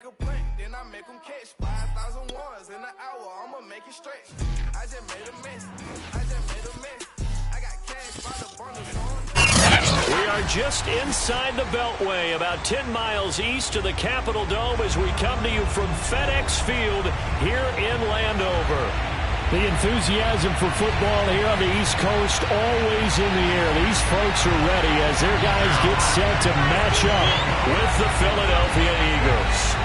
a punt, then I make them catch 5,000 ones in an hour. I'ma make it stretch. I just made a mess. I got cash by the bundle, so we are just inside the Beltway, about 10 miles east of the Capitol Dome as we come to you from FedEx Field here in Landover. The enthusiasm for football here on the East Coast always in the air. These folks are ready as their guys get set to match up with the Philadelphia Eagles.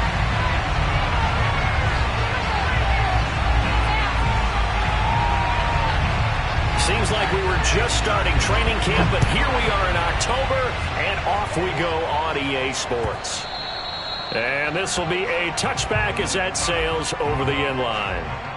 Seems like we were just starting training camp, but here we are in October, and off we go on EA Sports. And this will be a touchback as that sails over the end line.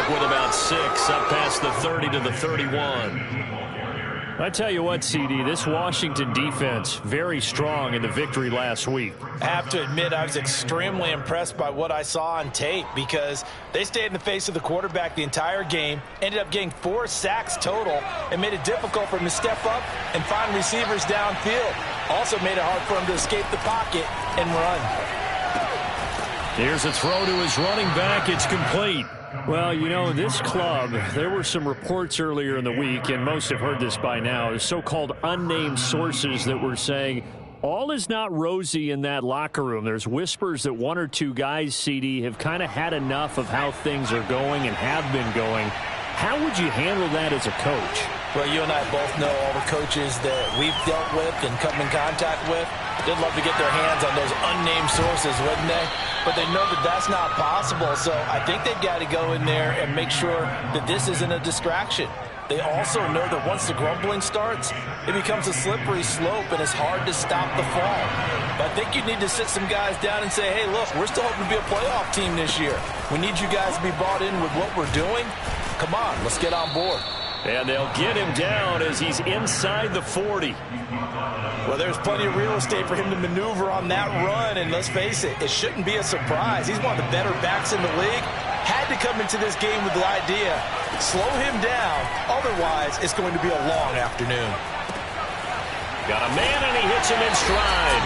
With about 6, up past the 30 to the 31. I tell you what, CD, this Washington defense, very strong in the victory last week. I have to admit, I was extremely impressed by what I saw on tape because they stayed in the face of the quarterback the entire game, ended up getting 4 sacks total, and made it difficult for him to step up and find receivers downfield. Also made it hard for him to escape the pocket and run. Here's a throw to his running back. It's complete. Well, you know, this club, there were some reports earlier in the week, and most have heard this by now, the so-called unnamed sources that were saying all is not rosy in that locker room. There's whispers that 1 or 2 guys, CD, have kind of had enough of how things are going and have been going. How would you handle that as a coach? Well, you and I both know all the coaches that we've dealt with and come in contact with. They'd love to get their hands on those unnamed sources, wouldn't they? But they know that that's not possible, so I think they've got to go in there and make sure that this isn't a distraction. They also know that once the grumbling starts, it becomes a slippery slope and it's hard to stop the fall. But I think you need to sit some guys down and say, hey, look, we're still hoping to be a playoff team this year. We need you guys to be bought in with what we're doing. Come on, let's get on board. And they'll get him down as he's inside the 40. Well, there's plenty of real estate for him to maneuver on that run, and let's face it, it shouldn't be a surprise. He's one of the better backs in the league. Had to come into this game with the idea, slow him down, otherwise it's going to be a long afternoon. Got a man, and he hits him in stride.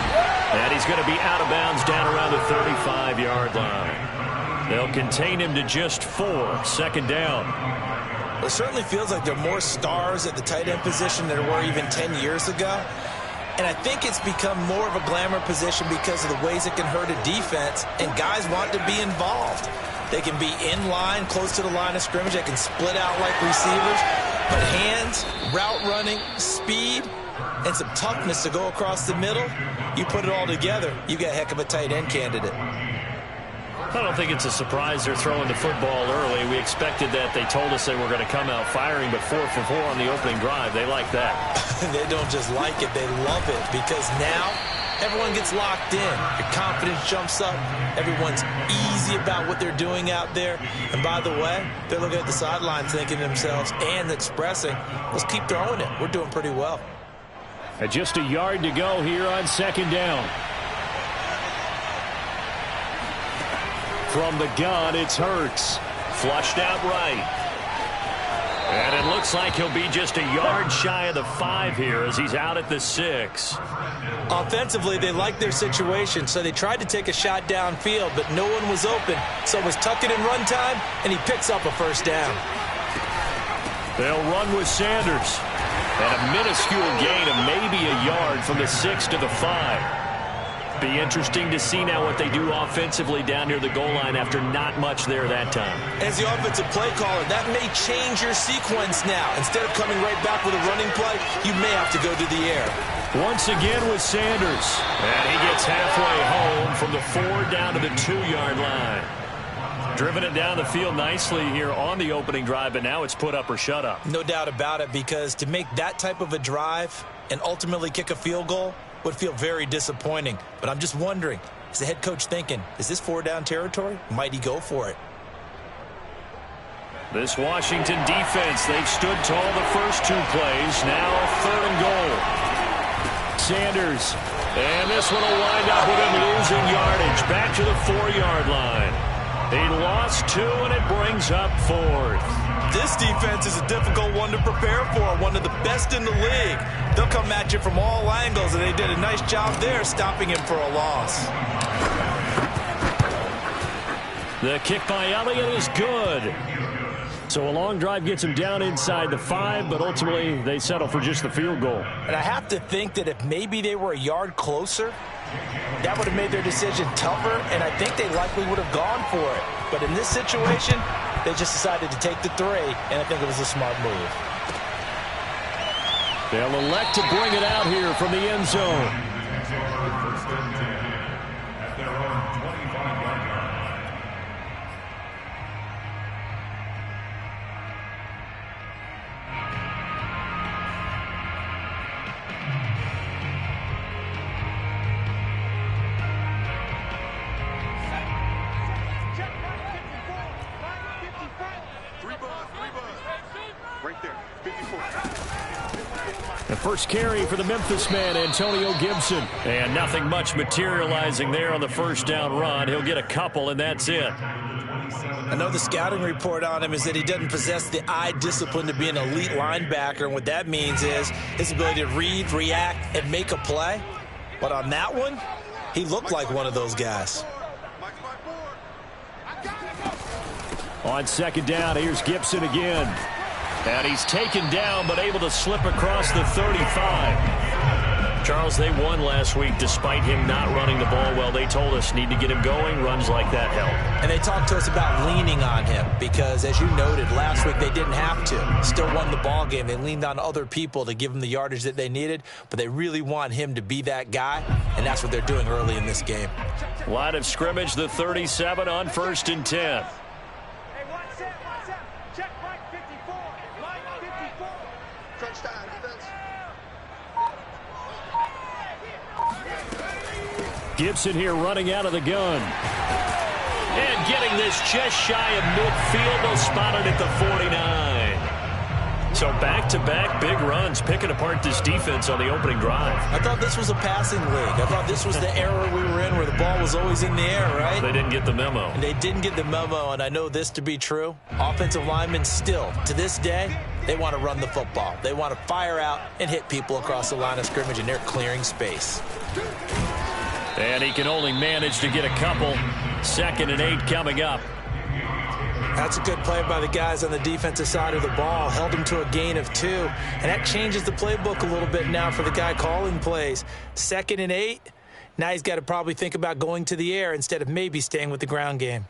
And he's going to be out of bounds down around the 35-yard line. They'll contain him to just 4, second down. It certainly feels like there are more stars at the tight end position than there were even 10 years ago. And I think it's become more of a glamour position because of the ways it can hurt a defense, and guys want to be involved. They can be in line, close to the line of scrimmage. They can split out like receivers. But hands, route running, speed, and some toughness to go across the middle, you put it all together, you got a heck of a tight end candidate. I don't think it's a surprise they're throwing the football early. We expected that. They told us they were going to come out firing, but 4 for 4 on the opening drive. They like that. They don't just like it, they love it, because now everyone gets locked in. Your confidence jumps up. Everyone's easy about what they're doing out there. And by the way, they're looking at the sidelines thinking to themselves and expressing, let's keep throwing it. We're doing pretty well. Just a yard to go here on second down. From the gun, it's Hurts. Flushed out right. And it looks like he'll be just a yard shy of the 5 here as he's out at the 6. Offensively, they like their situation, so they tried to take a shot downfield, but no one was open. So it was tuck it in run time, and he picks up a first down. They'll run with Sanders. And a minuscule gain of maybe a yard from the 6 to the 5. Be interesting to see now what they do offensively down near the goal line after not much there that time. As the offensive play caller, that may change your sequence now. Instead of coming right back with a running play, you may have to go to the air. Once again with Sanders. And he gets halfway home from the 4 down to the 2-yard line. Driven it down the field nicely here on the opening drive, but now it's put up or shut up. No doubt about it, because to make that type of a drive and ultimately kick a field goal would feel very disappointing. But I'm just wondering, is the head coach thinking, is this 4-down territory? Might he go for it? This Washington defense, they've stood tall the first 2 plays. Now 3rd and goal. Sanders. And this one will wind up with him losing yardage. Back to the 4-yard line. He lost 2, and it brings up 4th. This defense is a difficult one to prepare for, one of the best in the league. They'll come at you from all angles, and they did a nice job there stopping him for a loss. The kick by Elliott is good. So a long drive gets him down inside the 5, but ultimately they settle for just the field goal. And I have to think that if maybe they were a yard closer, that would have made their decision tougher, and I think they likely would have gone for it. But in this situation, they just decided to take the 3, and I think it was a smart move. They'll elect to bring it out here from the end zone. The first carry for the Memphis man, Antonio Gibson. And nothing much materializing there on the first down run. He'll get a couple, and that's it. I know the scouting report on him is that he doesn't possess the eye discipline to be an elite linebacker, and what that means is his ability to read, react, and make a play. But on that one, he looked like one of those guys. On 2nd down, here's Gibson again. And he's taken down, but able to slip across the 35. Charles, they won last week despite him not running the ball well. They told us need to get him going. Runs like that help. And they talked to us about leaning on him because, as you noted, last week they didn't have to. Still won the ball game. They leaned on other people to give them the yardage that they needed, but they really want him to be that guy, and that's what they're doing early in this game. Line of scrimmage, the 37 on 1st and 10. Gibson here running out of the gun. And getting this just shy of midfield. They'll spot it at the 49. So back-to-back big runs, picking apart this defense on the opening drive. I thought this was a passing league. I thought this was the era we were in where the ball was always in the air, right? They didn't get the memo. And they didn't get the memo, and I know this to be true. Offensive linemen still, to this day, they want to run the football. They want to fire out and hit people across the line of scrimmage, and they're clearing space. And he can only manage to get a couple. 2nd and 8 coming up. That's a good play by the guys on the defensive side of the ball. Held him to a gain of 2. And that changes the playbook a little bit now for the guy calling plays. 2nd and 8. Now he's got to probably think about going to the air instead of maybe staying with the ground game.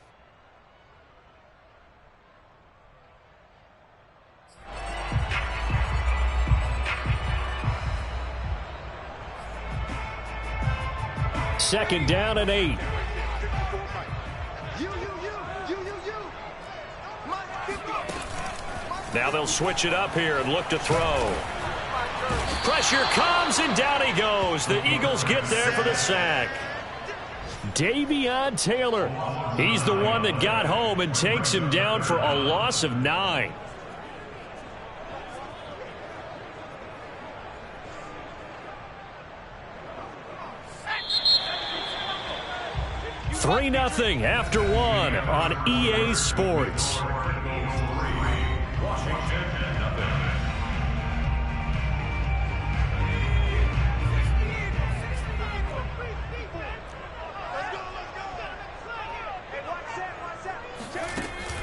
Second down and 8. Now they'll switch it up here and look to throw. Pressure comes, and down he goes. The Eagles get there for the sack. Davion Taylor. He's the one that got home and takes him down for a loss of 9. Three 3-0 after 1 on EA Sports.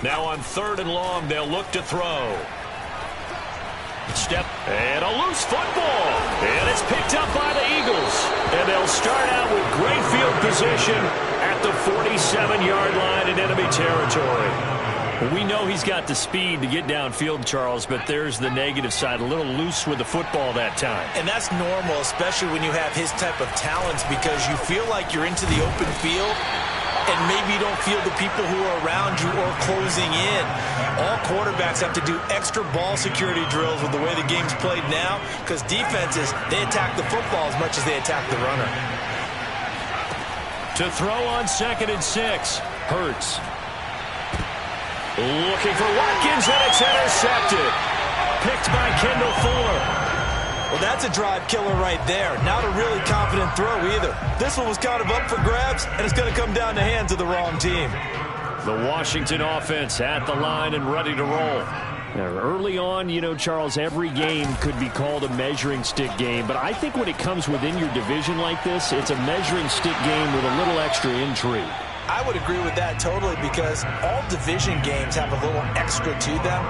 Now on 3rd and long, they'll look to throw. Step and a loose football. And it's picked up by the Eagles. And they'll start out with great field position at the 47-yard line in enemy territory. Well, we know he's got the speed to get downfield, Charles, but there's the negative side. A little loose with the football that time. And that's normal, especially when you have his type of talents, because you feel like you're into the open field and maybe you don't feel the people who are around you or closing in. All quarterbacks have to do extra ball security drills with the way the game's played now, because defenses, they attack the football as much as they attack the runner. To throw on 2nd and 6, Hurts. Looking for Watkins, and it's intercepted. Picked by Kendall Fuller. Well, that's a drive killer right there. Not a really confident throw either. This one was kind of up for grabs, and it's going to come down the hands of the wrong team. The Washington offense at the line and ready to roll. Now, early on, you know, Charles, every game could be called a measuring stick game. But I think when it comes within your division like this, it's a measuring stick game with a little extra intrigue. I would agree with that totally because all division games have a little extra to them.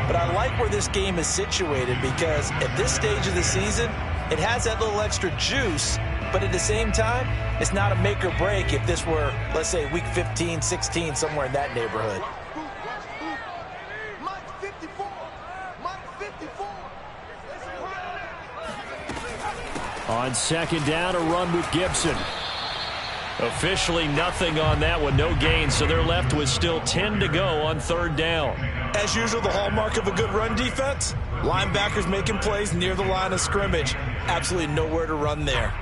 But I like where this game is situated because at this stage of the season, it has that little extra juice, but at the same time, it's not a make or break if this were, let's say, week 15, 16, somewhere in that neighborhood. On second down, a run with Gibson. Officially nothing on that one, no gain, so they're left with still 10 to go on third down. As usual, the hallmark of a good run defense, linebackers making plays near the line of scrimmage. Absolutely nowhere to run there.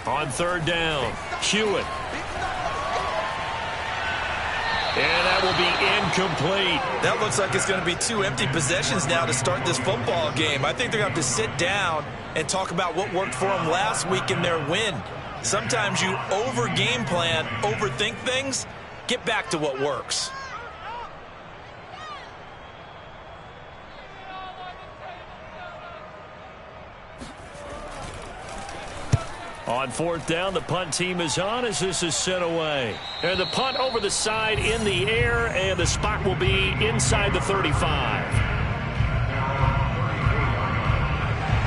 On third down, Hewitt. And that will be incomplete. That looks like it's going to be 2 empty possessions now to start this football game. I think they're going to have to sit down and talk about what worked for them last week in their win. Sometimes you over-game plan, overthink things. Get back to what works. On fourth down, the punt team is on as this is sent away. And the punt over the side in the air, and the spot will be inside the 35.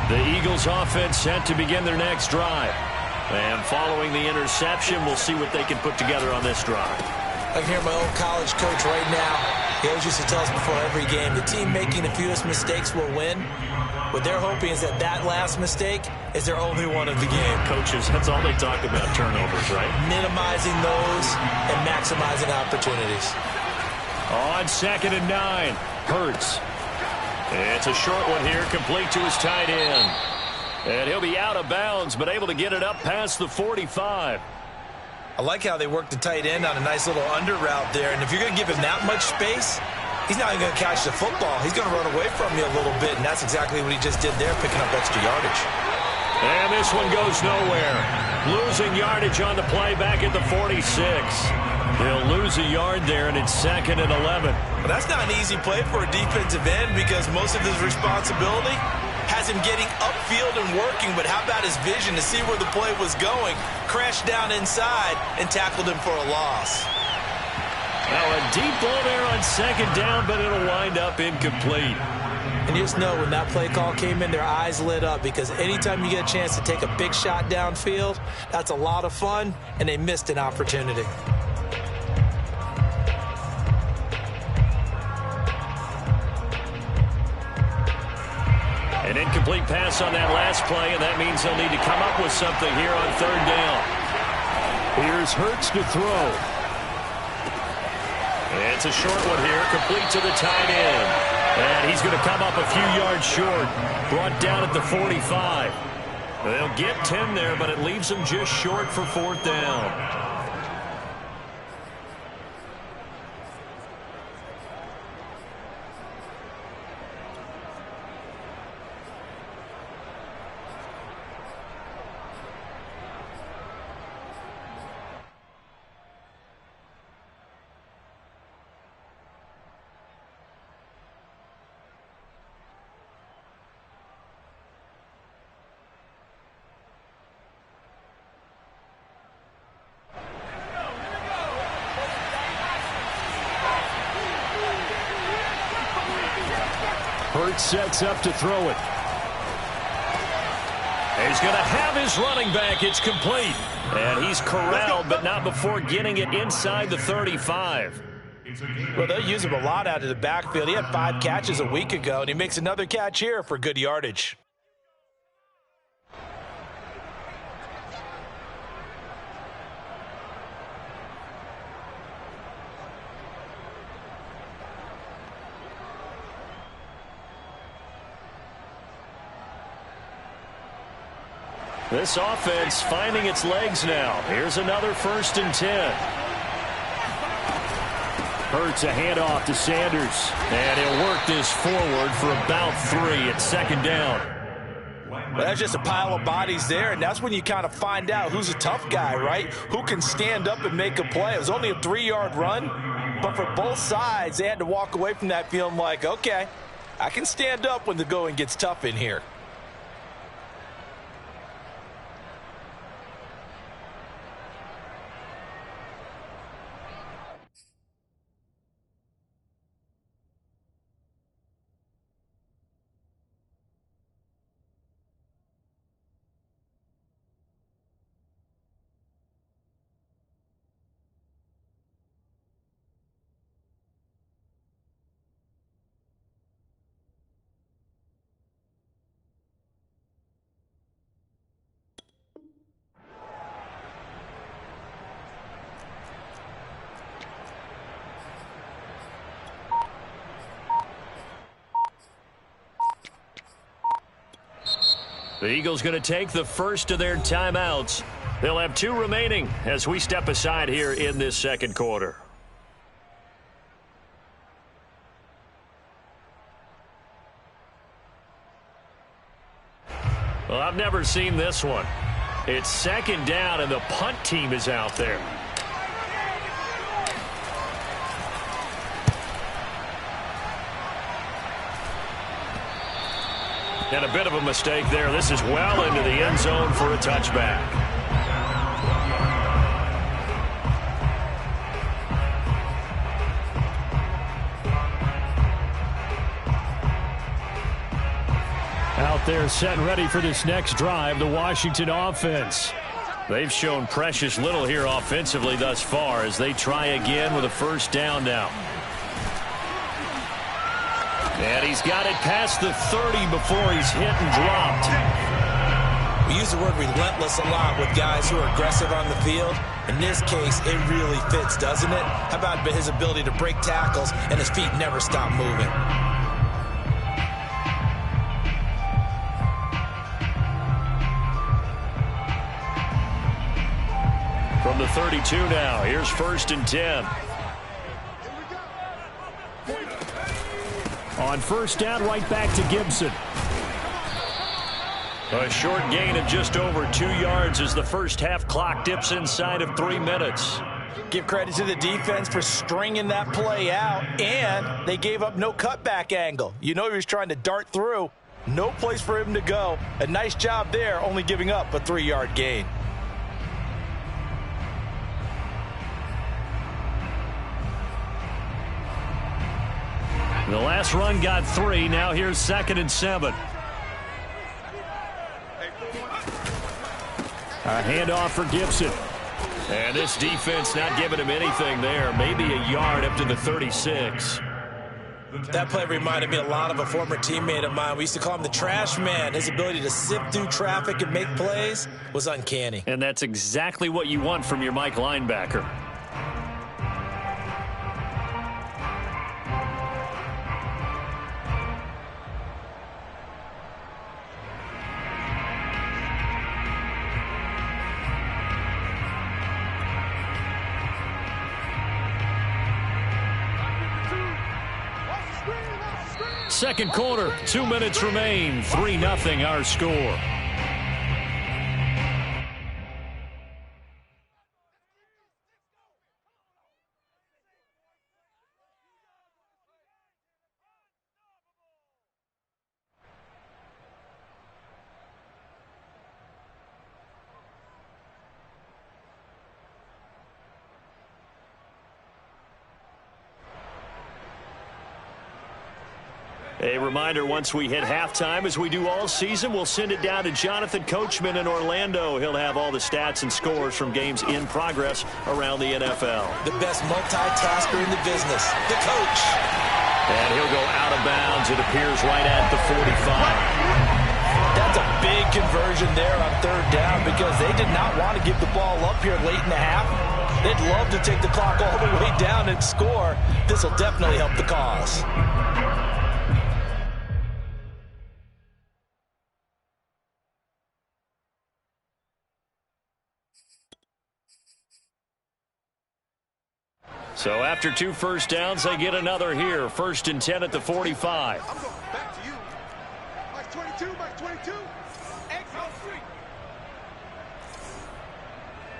The Eagles offense set to begin their next drive. And following the interception, we'll see what they can put together on this drive. I can hear my old college coach right now. He always used to tell us before every game, the team making the fewest mistakes will win. What they're hoping is that that last mistake is their only one of the game. Coaches, that's all they talk about, turnovers, right? Minimizing those and maximizing opportunities. On second and 9, Hurts. It's a short one here, complete to his tight end. And he'll be out of bounds, but able to get it up past the 45. I like how they work the tight end on a nice little under route there. And if you're going to give him that much space, he's not even going to catch the football. He's going to run away from you a little bit, and that's exactly what he just did there, picking up extra yardage. And this one goes nowhere. Losing yardage on the play back at the 46. He'll lose a yard there, and it's second and 11. Well, that's not an easy play for a defensive end because most of his responsibility has him getting upfield and working, but how about his vision to see where the play was going, crashed down inside, and tackled him for a loss. Now a deep ball there on second down, but it'll wind up incomplete. And you just know when that play call came in, their eyes lit up because anytime you get a chance to take a big shot downfield, that's a lot of fun, and they missed an opportunity. An incomplete pass on that last play, and that means they'll need to come up with something here on third down. Here's Hurts to throw. It's a short one here, complete to the tight end. And he's going to come up a few yards short, brought down at the 45. They'll get 10 there, but it leaves them just short for fourth down. Hurts sets up to throw it. He's going to have his running back. It's complete. And he's corralled, but not before getting it inside the 35. Well, they'll use him a lot out of the backfield. He had 5 catches a week ago, and he makes another catch here for good yardage. This offense finding its legs now. Here's another 1st and 10. Hurts a handoff to Sanders. And he'll work this forward for about 3 at 2nd down. Well, that's just a pile of bodies there, and that's when you kind of find out who's a tough guy, right? Who can stand up and make a play. It was only a 3-yard run, but for both sides, they had to walk away from that feeling like, okay, I can stand up when the going gets tough in here. The Eagles going to take the first of their timeouts. They'll have 2 remaining as we step aside here in this 2nd quarter. Well, I've never seen this one. It's 2nd down and the punt team is out there. And a bit of a mistake there. This is well into the end zone for a touchback. Out there set and ready for this next drive, the Washington offense. They've shown precious little here offensively thus far as they try again with a 1st down now. And he's got it past the 30 before he's hit and dropped. We use the word relentless a lot with guys who are aggressive on the field. In this case, it really fits, doesn't it? How about his ability to break tackles and his feet never stop moving? From the 32 now, here's 1st and 10. On 1st down, right back to Gibson. A short gain of just over 2 yards as the first half clock dips inside of 3 minutes. Give credit to the defense for stringing that play out, and they gave up no cutback angle. You know he was trying to dart through. No place for him to go. A nice job there, only giving up a 3-yard gain. The last run got 3. Now here's 2nd and 7. A handoff for Gibson. And this defense not giving him anything there. Maybe a yard up to the 36. That play reminded me a lot of a former teammate of mine. We used to call him the trash man. His ability to sift through traffic and make plays was uncanny. And that's exactly what you want from your Mike linebacker. Second quarter, 2 minutes remain. 3-0 our score. A reminder, once we hit halftime, as we do all season, we'll send it down to Jonathan Coachman in Orlando. He'll have all the stats and scores from games in progress around the NFL. The best multitasker in the business, the coach. And he'll go out of bounds, it appears, right at the 45. That's a big conversion there on 3rd down because they did not want to give the ball up here late in the half. They'd love to take the clock all the way down and score. This will definitely help the cause. So after 2 first downs, they get another here. 1st and 10 at the 45. I'm going back to you. Mike 22, Mike 22. Exit 3.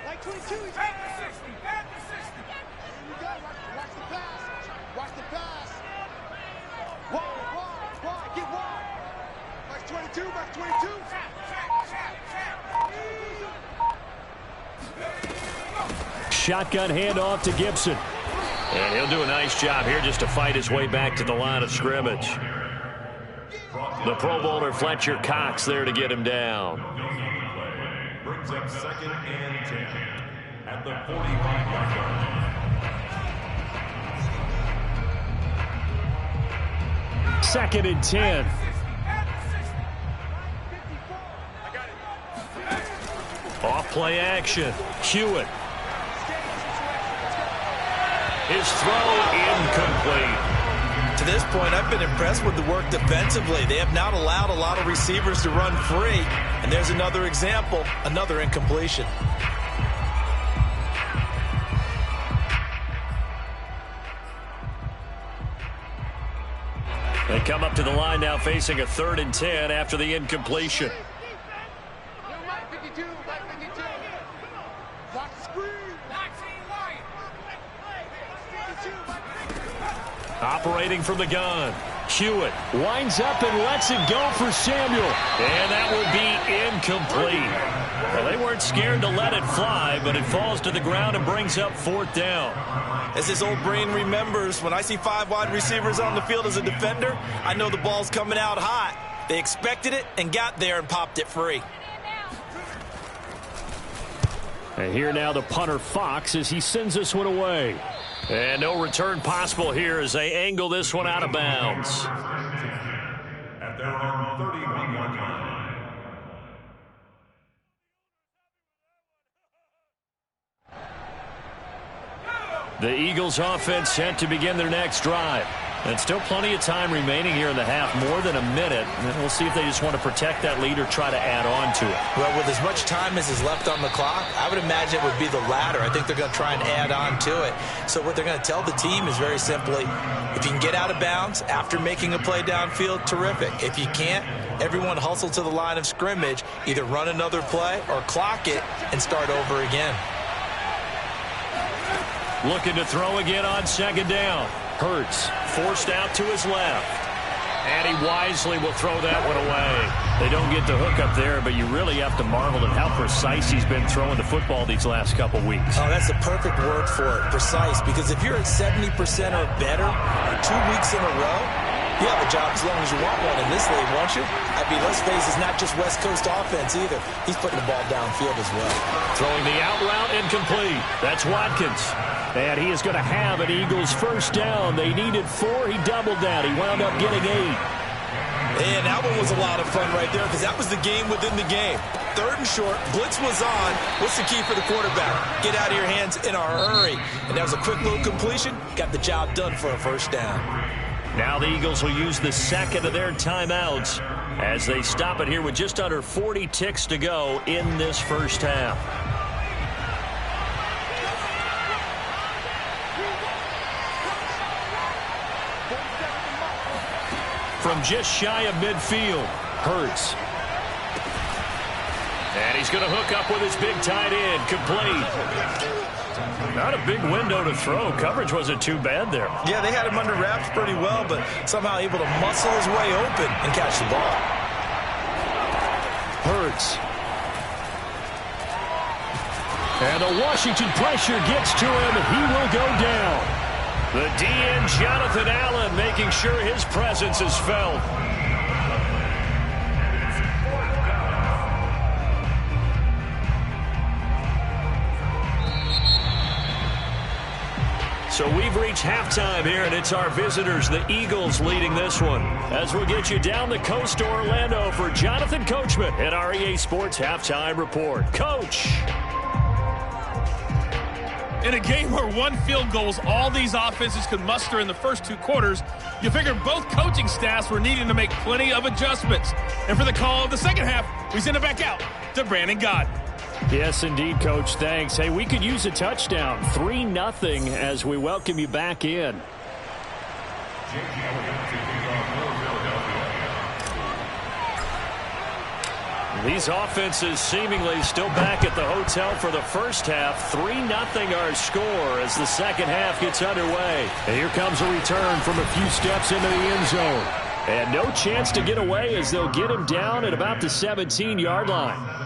Mike 22, he's back to 60, back to 60. Here we go. Watch the pass. Watch the pass. Wide, get wide. Mike 22, Mike 22. Shotgun handoff to Gibson. And he'll do a nice job here just to fight his way back to the line of scrimmage. The Pro Bowler Fletcher Cox there to get him down. Brings up 2nd and 10 at the 45-yard line. 2nd and 10. Off play action. Hewitt. His throw incomplete. To this point, I've been impressed with the work defensively. They have not allowed a lot of receivers to run free. And there's another example, another incompletion. They come up to the line now facing a 3rd and 10 after the incompletion. Operating from the gun. Hewitt Winds up and lets it go for Samuel. And that will be incomplete. Well, they weren't scared to let it fly, but it falls to the ground and brings up 4th down. As his old brain remembers, when I see 5 wide receivers on the field as a defender, I know the ball's coming out hot. They expected it and got there and popped it free. And here now the punter Fox as he sends this one away. And no return possible here as they angle this one out of bounds. At their own 31-yard line. The Eagles offense set to begin their next drive. And still plenty of time remaining here in the half, more than a minute. And we'll see if they just want to protect that lead or try to add on to it. Well, with as much time as is left on the clock, I would imagine it would be the latter. I think they're going to try and add on to it. So what they're going to tell the team is very simply, if you can get out of bounds after making a play downfield, terrific. If you can't, everyone hustle to the line of scrimmage, either run another play or clock it and start over again. Looking to throw again on 2nd down. Hurts forced out to his left. And he wisely will throw that one away. They don't get the hook up there, but you really have to marvel at how precise he's been throwing the football these last couple weeks. Oh, that's the perfect word for it, precise. Because if you're at 70% or better 2 weeks in a row, you have a job as long as you want one in this league, won't you? I mean, let's face it's not just West Coast offense either. He's putting the ball downfield as well. Throwing the out route incomplete. That's Watkins. And he is going to have an Eagles 1st down. They needed 4. He doubled that. He wound up getting 8. And that one was a lot of fun right there because that was the game within the game. 3rd and short. Blitz was on. What's the key for the quarterback? Get out of your hands in a hurry. And that was a quick little completion. Got the job done for a 1st down. Now the Eagles will use the 2nd of their timeouts as they stop it here with just under 40 ticks to go in this 1st half. From just shy of midfield, Hurts. And he's going to hook up with his big tight end, complete. Not a big window to throw. Coverage wasn't too bad there. Yeah, they had him under wraps pretty well, but somehow able to muscle his way open and catch the ball. Hurts. And the Washington pressure gets to him, and he will go down. The DN, Jonathan Allen, making sure his presence is felt. So we've reached halftime here, and it's our visitors, the Eagles, leading this one. As we'll get you down the coast to Orlando for Jonathan Coachman at our EA Sports Halftime Report. Coach. In a game where 1 field goal is all these offenses could muster in the first 2 quarters, you figured both coaching staffs were needing to make plenty of adjustments. And for the call of the second half, we send it back out to Brandon Gaudin. Yes, indeed, Coach. Thanks. Hey, we could use a touchdown. 3-0 as we welcome you back in. These offenses seemingly still back at the hotel for the first half. 3-0 our score as the second half gets underway. And here comes a return from a few steps into the end zone. And no chance to get away as they'll get him down at about the 17-yard line.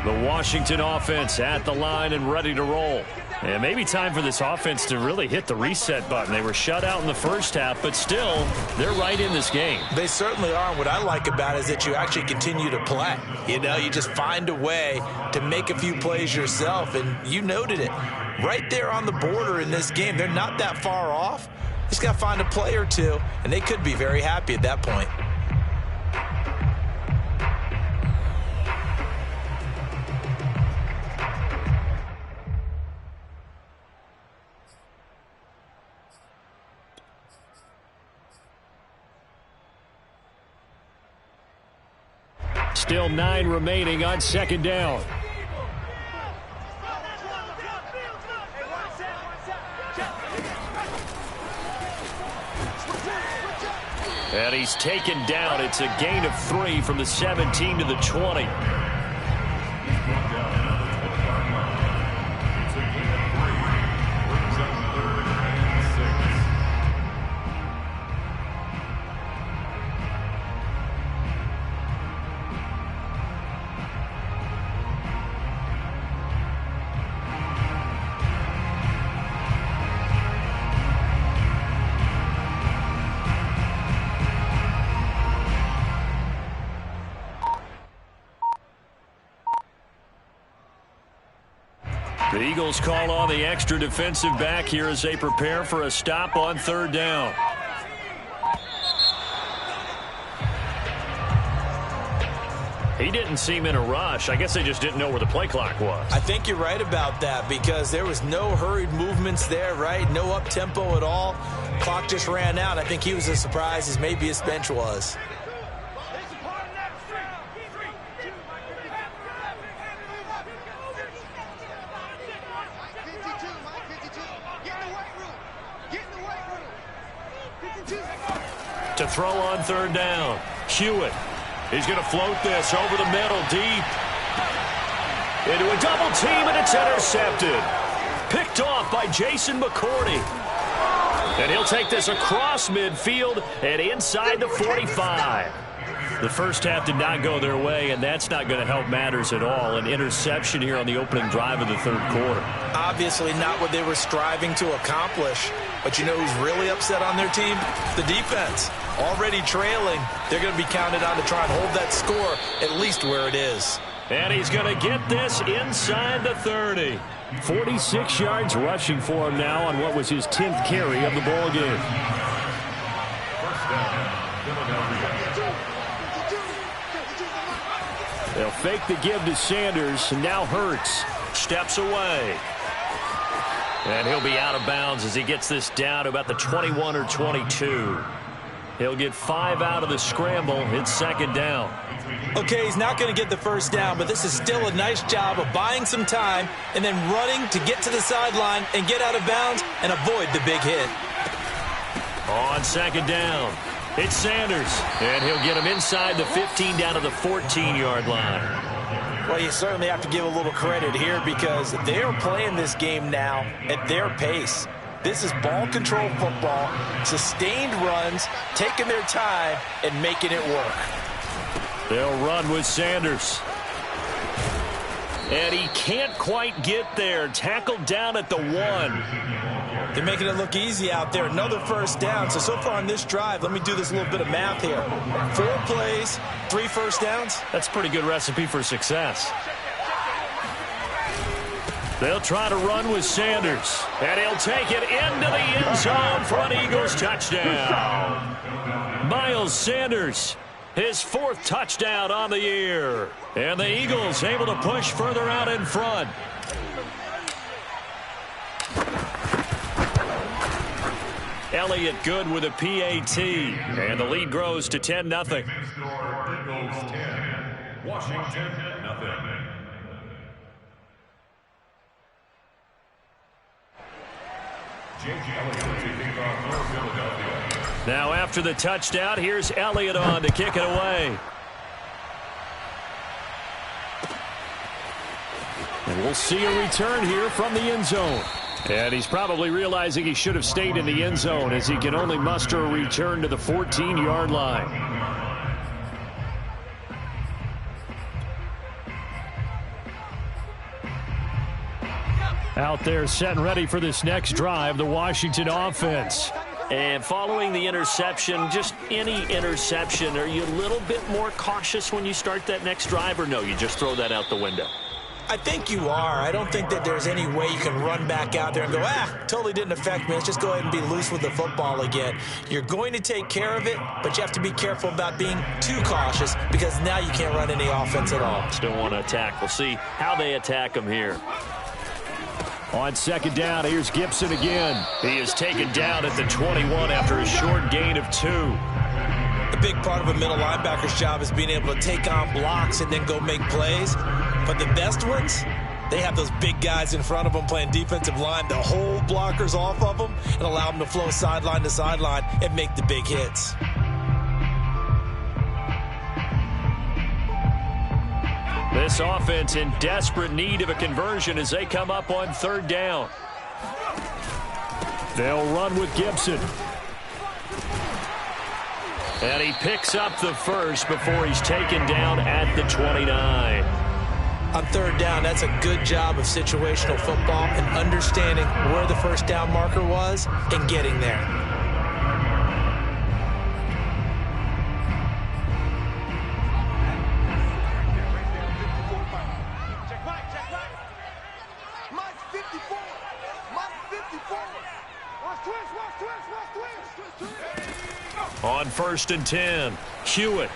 The Washington offense at the line and ready to roll. And maybe time for this offense to really hit the reset button. They were shut out in the first half, but still, they're right in this game. They certainly are. What I like about it is that you actually continue to play. You know, you just find a way to make a few plays yourself, and you noted it. Right there on the border in this game, they're not that far off. Just got to find a play or two, and they could be very happy at that point. Still 9 remaining on second down. And he's taken down. It's a gain of 3 from the 17 to the 20. The Eagles call on the extra defensive back here as they prepare for a stop on third down. He didn't seem in a rush. I guess they just didn't know where the play clock was. I think you're right about that because there was no hurried movements there, right? No up-tempo at all. Clock just ran out. I think he was as surprised as maybe his bench was. To throw on third down. Hewitt. He's going to float this over the middle, deep. Into a double team, and it's intercepted. Picked off by Jason McCourty. And he'll take this across midfield and inside the 45. The first half did not go their way, and that's not going to help matters at all. An interception here on the opening drive of the third quarter. Obviously not what they were striving to accomplish. But you know who's really upset on their team? The defense. Already trailing. They're going to be counted on to try and hold that score at least where it is. And he's going to get this inside the 30. 46 yards rushing for him now on what was his 10th carry of the ball game. They'll fake the give to Sanders, and now Hurts steps away. And he'll be out of bounds as he gets this down to about the 21 or 22. He'll get 5 out of the scramble. It's second down. Okay, he's not going to get the first down, but this is still a nice job of buying some time and then running to get to the sideline and get out of bounds and avoid the big hit. On second down, it's Sanders, and he'll get him inside the 15 down to the 14-yard line. Well, you certainly have to give a little credit here because they're playing this game now at their pace. This is ball control football, sustained runs, taking their time and making it work. They'll run with Sanders. And he can't quite get there. Tackled down at the 1. They're making it look easy out there. Another first down. So far on this drive, let me do this little bit of math here. 4 plays, 3 first downs. That's a pretty good recipe for success. They'll try to run with Sanders. And he'll take it into the end zone for an Eagles touchdown. Miles Sanders, his 4th touchdown on the year. And the Eagles able to push further out in front. Elliott good with a PAT. And the lead grows to 10-0. Eagles 10, Washington 0. Now after the touchdown, here's Elliott on to kick it away. And we'll see a return here from the end zone. And he's probably realizing he should have stayed in the end zone as he can only muster a return to the 14-yard line. Out there set and ready for this next drive, the Washington offense. And following the interception, just any interception, are you a little bit more cautious when you start that next drive, or no, you just throw that out the window? I think you are. I don't think that there's any way you can run back out there and go, totally didn't affect me. Let's just go ahead and be loose with the football again. You're going to take care of it, but you have to be careful about being too cautious because now you can't run any offense at all. Still want to attack. We'll see how they attack them here. On second down, here's Gibson again. He is taken down at the 21 after a short gain of 2. A big part of a middle linebacker's job is being able to take on blocks and then go make plays. But the best ones, they have those big guys in front of them playing defensive line to hold blockers off of them and allow them to flow sideline to sideline and make the big hits. This offense in desperate need of a conversion as they come up on third down. They'll run with Gibson. And he picks up the first before he's taken down at the 29. On third down, that's a good job of situational football and understanding where the first down marker was and getting there. On 1st and 10, Hewitt.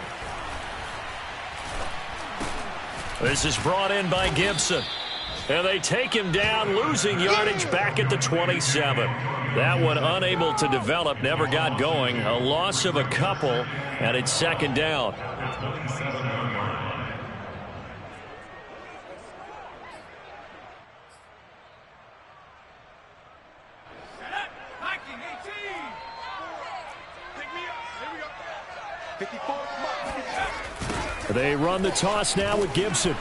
This is brought in by Gibson. And they take him down, losing yardage back at the 27. That one unable to develop, never got going. A loss of a couple, and it's second down. They run the toss now with Gibson.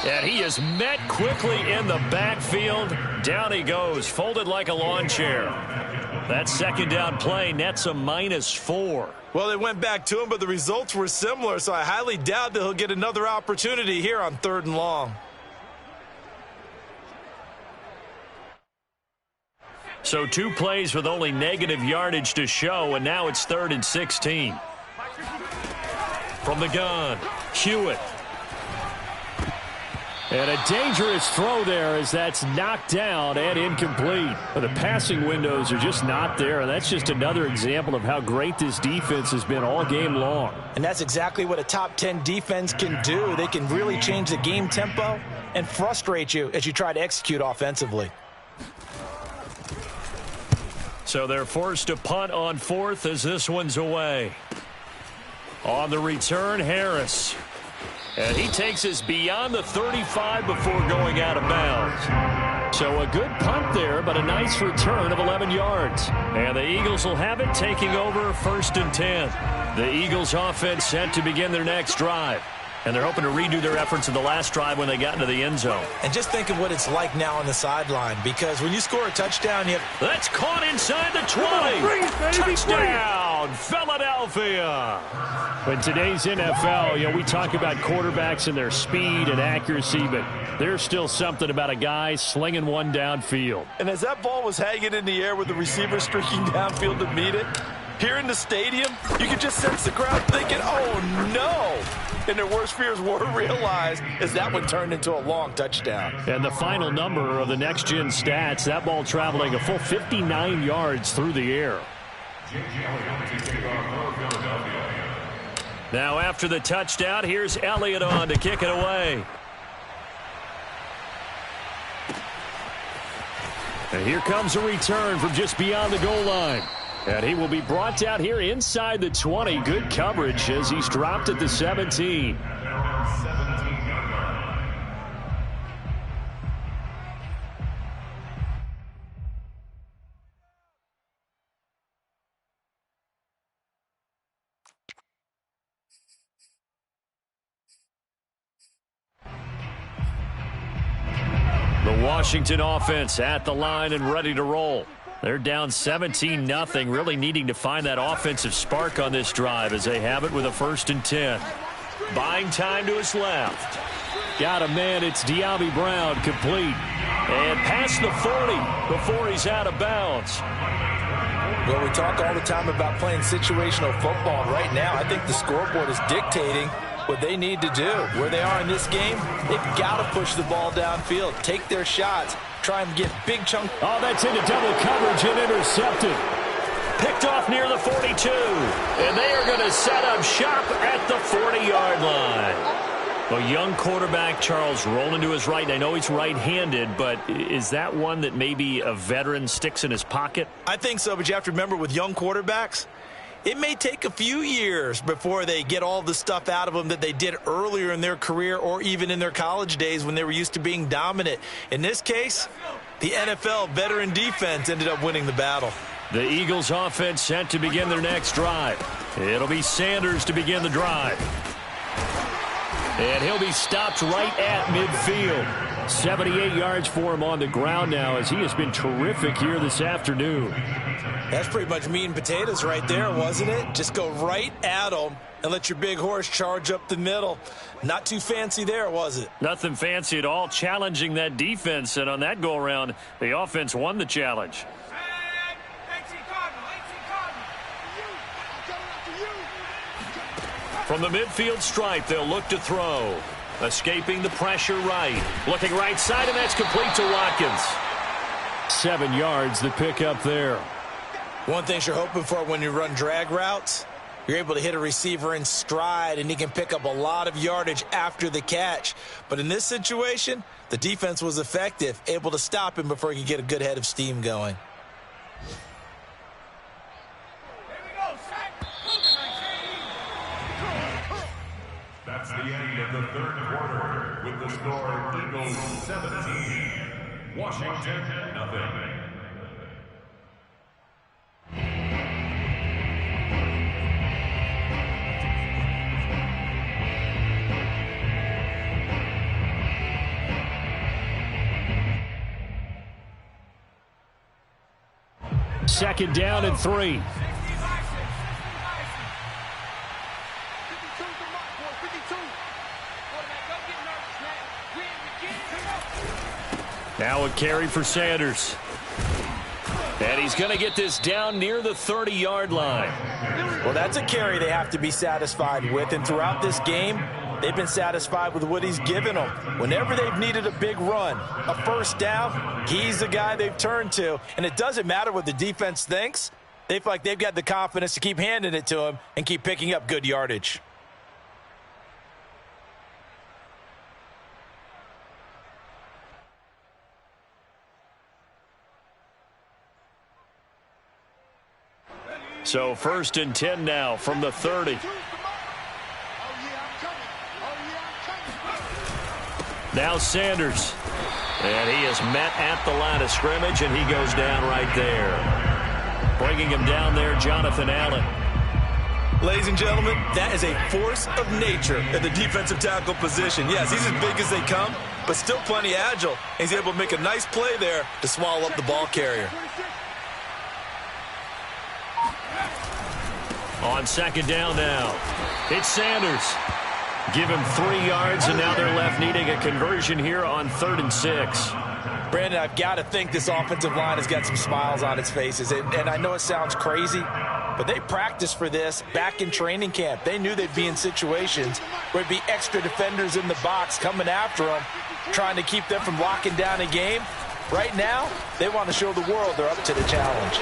And he is met quickly in the backfield. Down he goes, folded like a lawn chair. That second down play nets a -4. Well, they went back to him, but the results were similar, so I highly doubt that he'll get another opportunity here on 3rd and long. So 2 plays with only negative yardage to show, and now it's 3rd and 16. From the gun, Hewitt. And a dangerous throw there as that's knocked down and incomplete. The passing windows are just not there, and that's just another example of how great this defense has been all game long. And that's exactly what a top 10 defense can do. They can really change the game tempo and frustrate you as you try to execute offensively. So they're forced to punt on 4th as this one's away. On the return, Harris. And he takes us beyond the 35 before going out of bounds. So a good punt there, but a nice return of 11 yards. And the Eagles will have it, taking over 1st and 10. The Eagles offense set to begin their next drive. And they're hoping to redo their efforts in the last drive when they got into the end zone. And just think of what it's like now on the sideline, because when you score a touchdown, you have... That's caught inside the 20. Touchdown, Philadelphia. In today's NFL, we talk about quarterbacks and their speed and accuracy, but there's still something about a guy slinging one downfield. And as that ball was hanging in the air with the receiver streaking downfield to meet it, here in the stadium, you could just sense the crowd thinking, oh, no. And their worst fears were realized as that one turned into a long touchdown. And the final number of the next-gen stats, that ball traveling a full 59 yards through the air. Now after the touchdown, here's Elliott on to kick it away. And here comes a return from just beyond the goal line. And he will be brought down here inside the 20. Good coverage as he's dropped at the 17. The Washington offense at the line and ready to roll. They're down 17-0, really needing to find that offensive spark on this drive as they have it with a 1st and 10. Buying time to his left. Got a man, it's De'Ami Brown, complete. And past the 40 before he's out of bounds. Well, we talk all the time about playing situational football, and right now I think the scoreboard is dictating what they need to do. Where they are in this game, they've got to push the ball downfield, take their shots, try and get big chunks. Oh, that's into double coverage and intercepted. Picked off near the 42. And they are going to set up shop at the 40-yard line. A young quarterback, Charles, rolling to his right. I know he's right-handed, but is that one that maybe a veteran sticks in his pocket? I think so, but you have to remember with young quarterbacks, it may take a few years before they get all the stuff out of them that they did earlier in their career or even in their college days when they were used to being dominant. In this case, the NFL veteran defense ended up winning the battle. The Eagles offense set to begin their next drive. It'll be Sanders to begin the drive. And he'll be stopped right at midfield. 78 yards for him on the ground now as he has been terrific here this afternoon. That's pretty much meat and potatoes right there, wasn't it? Just go right at them and let your big horse charge up the middle. Not too fancy there, was it? Nothing fancy at all, challenging that defense. And on that go-around, the offense won the challenge. From the midfield stripe, they'll look to throw. Escaping the pressure right. Looking right side, and that's complete to Watkins. 7 yards, the pick up there. One thing you're hoping for when you run drag routes, you're able to hit a receiver in stride, and he can pick up a lot of yardage after the catch. But in this situation, the defense was effective, able to stop him before he could get a good head of steam going. That's the end of the 3rd quarter with the score Eagles 17, Washington nothing. Second down and 3. Now a carry for Sanders. And he's going to get this down near the 30-yard line. Well, that's a carry they have to be satisfied with. And throughout this game, they've been satisfied with what he's given them. Whenever they've needed a big run, a first down, he's the guy they've turned to. And it doesn't matter what the defense thinks. They feel like they've got the confidence to keep handing it to him and keep picking up good yardage. So 1st and 10 now from the 30. Now Sanders. And he is met at the line of scrimmage, and he goes down right there. Bringing him down there, Jonathan Allen. Ladies and gentlemen, that is a force of nature at the defensive tackle position. Yes, he's as big as they come, but still plenty agile. He's able to make a nice play there to swallow up the ball carrier. On second down now, it's Sanders. Give him 3 yards, and now they're left needing a conversion here on 3rd and 6. Brandon, I've got to think this offensive line has got some smiles on its faces. And I know it sounds crazy, but they practiced for this back in training camp. They knew they'd be in situations where there'd be extra defenders in the box coming after them, trying to keep them from locking down a game. Right now, they want to show the world they're up to the challenge.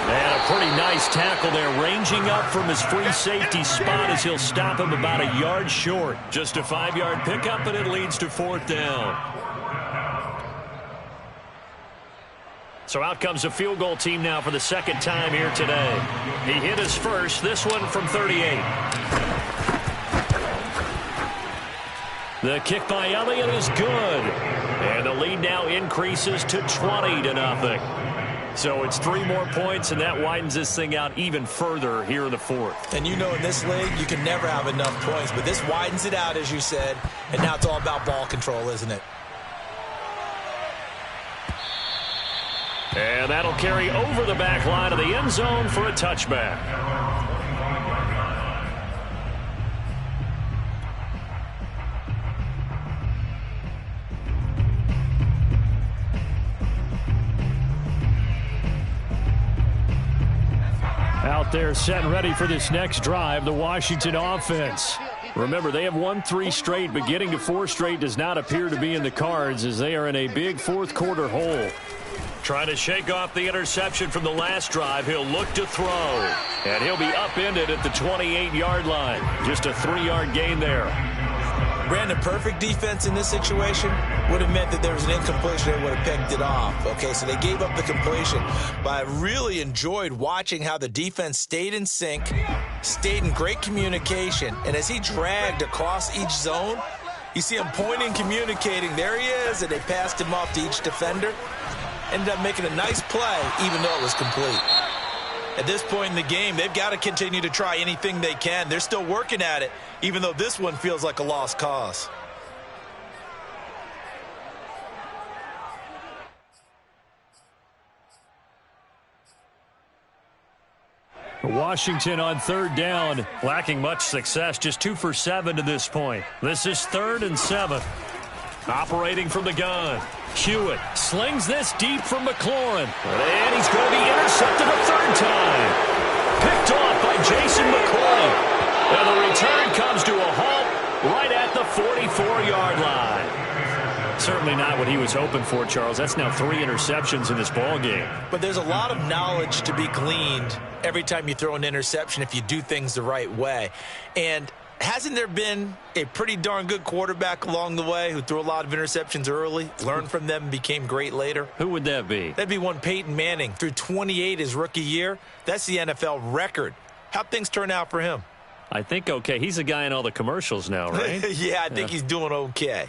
And a pretty nice tackle there, ranging up from his free safety spot as he'll stop him about a yard short. Just a 5-yard pickup, and it leads to 4th down. So out comes a field goal team now for the second time here today. He hit his first, this one from 38. The kick by Elliott is good. And the lead now increases to 20-0. So it's 3 more points, and that widens this thing out even further here in the fourth. And you know in this league, you can never have enough points, but this widens it out, as you said, and now it's all about ball control, isn't it? And that'll carry over the back line of the end zone for a touchback. Out there set and ready for this next drive, the Washington offense. Remember, they have won 3 straight, but getting to 4 straight does not appear to be in the cards as they are in a big fourth-quarter hole. Trying to shake off the interception from the last drive. He'll look to throw. And he'll be upended at the 28-yard line. Just a 3-yard gain there. Brandon, perfect defense in this situation would have meant that there was an incompletion. They would have picked it off. Okay, so they gave up the completion. But I really enjoyed watching how the defense stayed in sync, stayed in great communication. And as he dragged across each zone, you see him pointing, communicating. There he is, and they passed him off to each defender. Ended up making a nice play, even though it was complete. At this point in the game, they've got to continue to try anything they can. They're still working at it, even though this one feels like a lost cause. Washington on 3rd down, lacking much success, just 2 for 7 to this point. This is 3rd and 7. Operating from the gun. Hewitt slings this deep from McLaurin. And he's going to be intercepted a 3rd time. Picked off by Jason McCoy. And the return comes to a halt right at the 44-yard line. Certainly not what he was hoping for, Charles. That's now 3 interceptions in this ball game. But there's a lot of knowledge to be gleaned every time you throw an interception if you do things the right way. And hasn't there been a pretty darn good quarterback along the way who threw a lot of interceptions early, learned from them, and became great later? Who would that be? That'd be one Peyton Manning. Threw 28 his rookie year. That's the NFL record. How'd things turn out for him? I think okay. He's a guy in all the commercials now, right? Yeah, I think he's doing okay.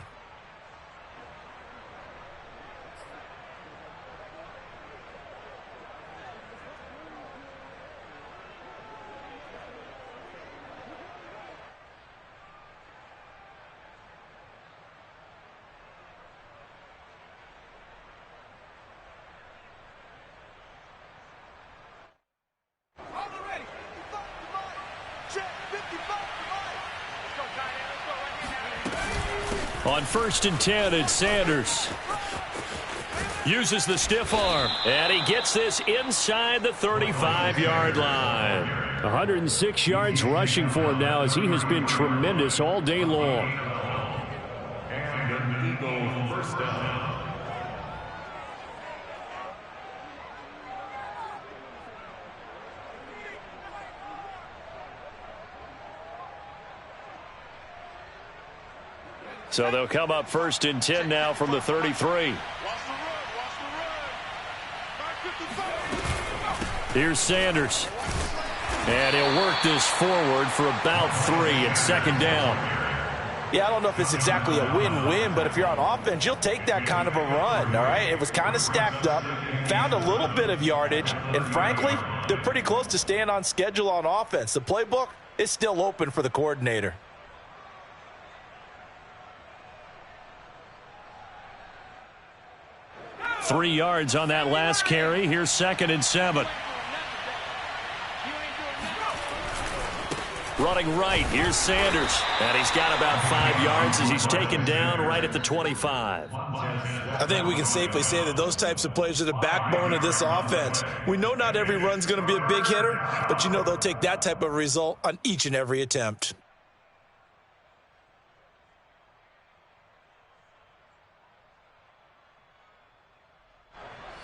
On 1st and 10, it's Sanders. Uses the stiff arm. And he gets this inside the 35-yard line. 106 yards rushing for him now as he has been tremendous all day long. And an Eagle first down. So they'll come up 1st and 10 now from the 33. Here's Sanders. And he'll work this forward for about 3 at 2nd down. Yeah, I don't know if it's exactly a win-win, but if you're on offense, you'll take that kind of a run, all right? It was kind of stacked up, found a little bit of yardage, and frankly, they're pretty close to staying on schedule on offense. The playbook is still open for the coordinator. Three yards on that last carry. Here's 2nd and 7. Running right, here's Sanders. And he's got about 5 yards as he's taken down right at the 25. I think we can safely say that those types of plays are the backbone of this offense. We know not every run's going to be a big hitter, but you know they'll take that type of result on each and every attempt.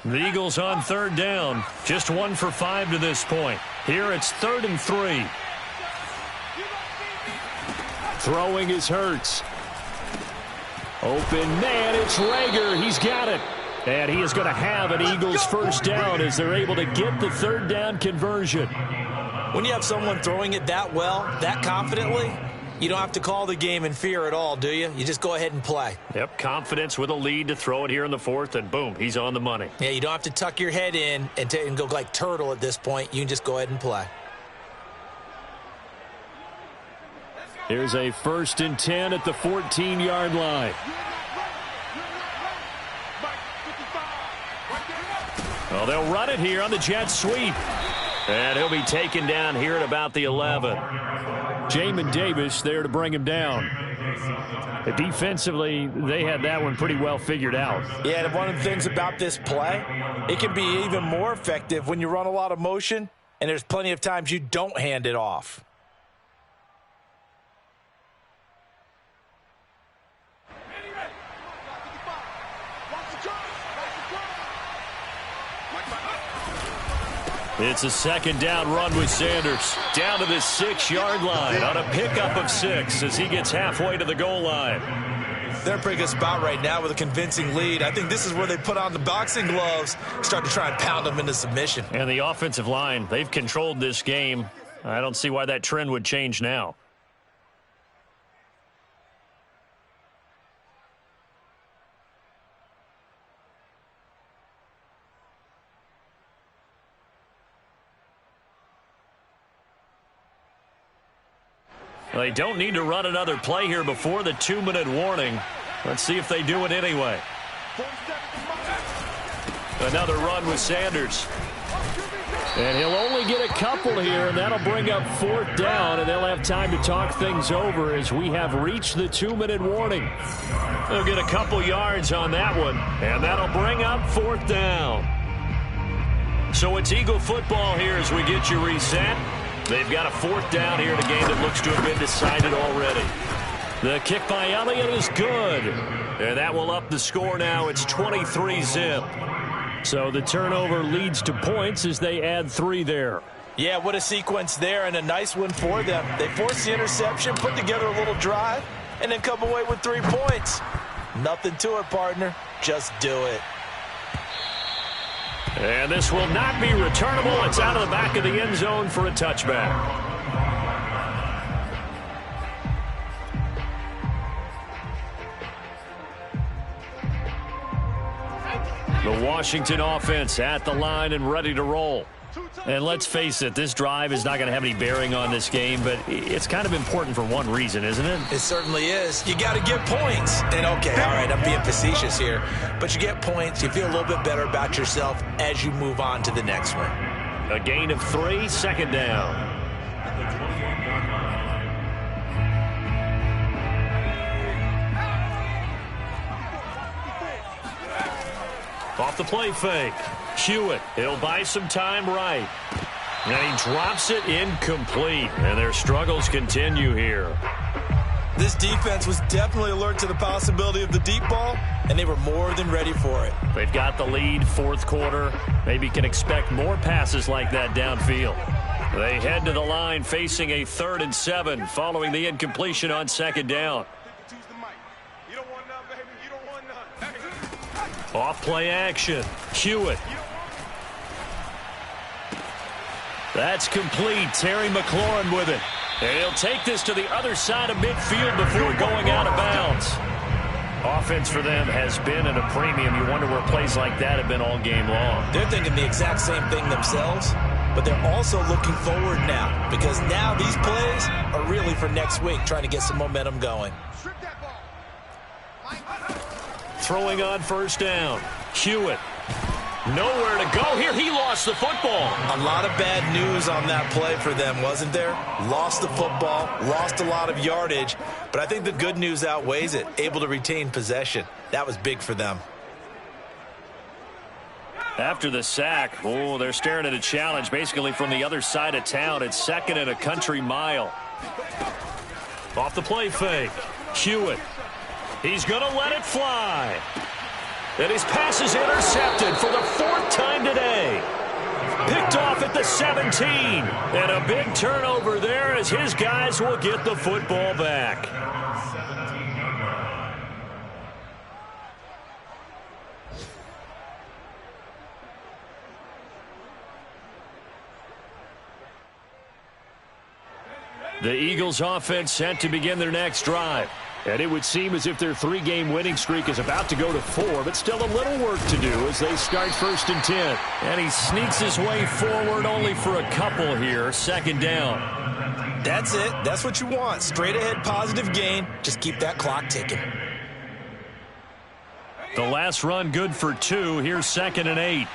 The Eagles on 3rd down. Just 1 for 5 to this point. Here it's 3rd and 3. Throwing is Hurts. Open man, it's Rager. He's got it. And he is going to have an Eagles first down as they're able to get the third down conversion. When you have someone throwing it that well, that confidently, you don't have to call the game in fear at all, do you? You just go ahead and play. Yep, confidence with a lead to throw it here in the fourth, and boom, he's on the money. Yeah, you don't have to tuck your head in and go like turtle at this point. You can just go ahead and play. Here's a 1st and 10 at the 14-yard line. Well, they'll run it here on the jet sweep. And he'll be taken down here at about the 11. Jamin Davis there to bring him down. Defensively, they had that one pretty well figured out. Yeah, and one of the things about this play, it can be even more effective when you run a lot of motion, and there's plenty of times you don't hand it off. It's a 2nd down run with Sanders. Down to the 6-yard line on a pickup of 6 as he gets halfway to the goal line. They're in a pretty good spot right now with a convincing lead. I think this is where they put on the boxing gloves, start to try and pound them into submission. And the offensive line, they've controlled this game. I don't see why that trend would change now. They don't need to run another play here before the 2-minute warning. Let's see if they do it anyway. Another run with Sanders. And he'll only get a couple here, and that'll bring up 4th down, and they'll have time to talk things over as we have reached the 2-minute warning. They'll get a couple yards on that one, and that'll bring up 4th down. So it's Eagle football here as we get you reset. They've got a 4th down here in a game that looks to have been decided already. The kick by Elliott is good. And that will up the score now. It's 23-zip. So the turnover leads to points as they add 3 there. Yeah, what a sequence there, and a nice one for them. They force the interception, put together a little drive, and then come away with 3 points. Nothing to it, partner. Just do it. And this will not be returnable. It's out of the back of the end zone for a touchback. The Washington offense at the line and ready to roll. And let's face it, this drive is not going to have any bearing on this game, but it's kind of important for one reason, isn't it? It certainly is. You got to get points. And, okay, all right, I'm being facetious here. But you get points, you feel a little bit better about yourself as you move on to the next one. A gain of 3, 2nd down. Off the play fake. Hewitt, he'll buy some time right. And he drops it incomplete. And their struggles continue here. This defense was definitely alert to the possibility of the deep ball, and they were more than ready for it. They've got the lead, 4th quarter. Maybe can expect more passes like that downfield. They head to the line facing a 3rd and 7 following the incompletion on 2nd down. Off play action. Hewitt. That's complete. Terry McLaurin with it. And he'll take this to the other side of midfield before going out of bounds. Offense for them has been at a premium. You wonder where plays like that have been all game long. They're thinking the exact same thing themselves, but they're also looking forward now because now these plays are really for next week, trying to get some momentum going. Throwing on 1st down. Hewitt. Nowhere to go here. He lost the football. A lot of bad news on that play for them, wasn't there? Lost the football, lost a lot of yardage, but I think the good news outweighs it. Able to retain possession. That was big for them. After the sack, they're staring at a challenge basically from the other side of town. It's 2nd and a country mile. Off the play fake. Hewitt. He's going to let it fly. And his pass is intercepted for the 4th time today. Picked off at the 17. And a big turnover there as his guys will get the football back. The Eagles offense set to begin their next drive. And it would seem as if their 3-game winning streak is about to go to 4, but still a little work to do as they start 1st and 10. And he sneaks his way forward only for a couple here. 2nd down. That's it. That's what you want. Straight ahead positive gain. Just keep that clock ticking. The last run good for 2. Here's 2nd and 8.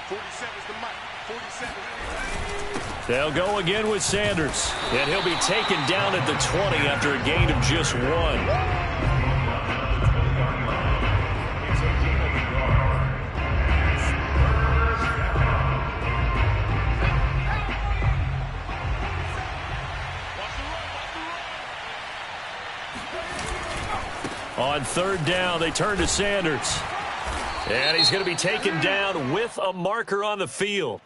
47's the mic. 47. They'll go again with Sanders. And he'll be taken down at the 20 after a gain of just 1. On 3rd down, they turn to Sanders. And he's going to be taken down with a marker on the field.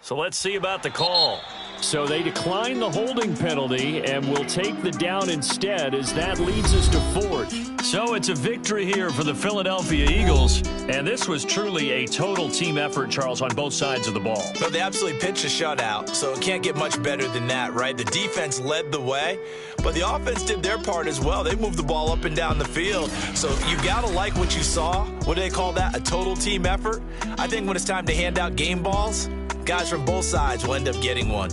So let's see about the call. So they decline the holding penalty and will take the down instead, as that leads us to 4th. So it's a victory here for the Philadelphia Eagles. And this was truly a total team effort, Charles, on both sides of the ball. But they absolutely pitched a shutout, so it can't get much better than that, right? The defense led the way, but the offense did their part as well. They moved the ball up and down the field. So you got to like what you saw. What do they call that? A total team effort? I think when it's time to hand out game balls, guys from both sides will end up getting one.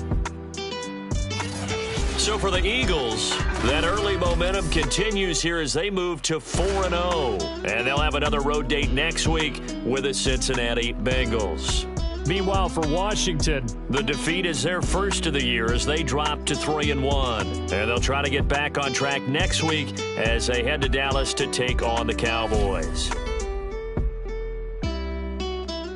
So for the Eagles, that early momentum continues here as they move to 4-0. And they'll have another road date next week with the Cincinnati Bengals. Meanwhile, for Washington, the defeat is their first of the year as they drop to 3-1. And they'll try to get back on track next week as they head to Dallas to take on the Cowboys.